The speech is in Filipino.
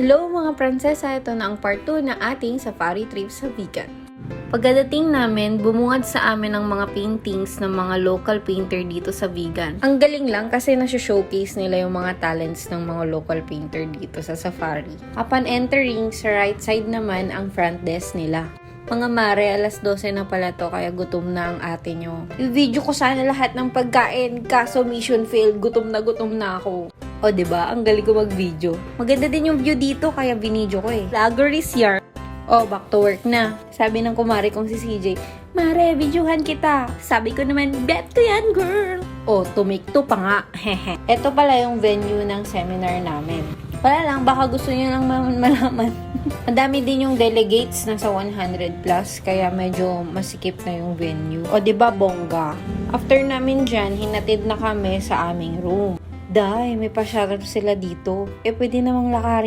Hello mga prinsesa, ito na ang part 2 na ating safari trip sa Vigan. Pagdating namin, bumungad sa amin ang mga paintings ng mga local painter dito sa Vigan. Ang galing lang kasi nasi-showcase nila yung mga talents ng mga local painter dito sa safari. Upon entering, sa right side naman ang front desk nila. Mga mare, alas 12 na pala to, kaya gutom na ang ate nyo. I-video ko sana lahat ng pagkain, kaso mission failed, gutom na ako. O, diba? Ang galing ko mag-video. Maganda din yung view dito, kaya binidyo ko eh. Vlogger is here. O, back to work na. Sabi ng kumari kong si CJ, Mare, videohan kita. Sabi ko naman, bet ko yan, girl. O, tumikto pa nga. Hehe. Ito pala yung venue ng seminar namin. Wala lang, baka gusto nyo lang malaman. Ang dami din yung delegates, nasa 100 plus, kaya medyo masikip na yung venue. O, diba, bongga? After namin dyan, hinatid na kami sa aming room. Day, may pa-shoutout sila dito. Pwede namang lakarin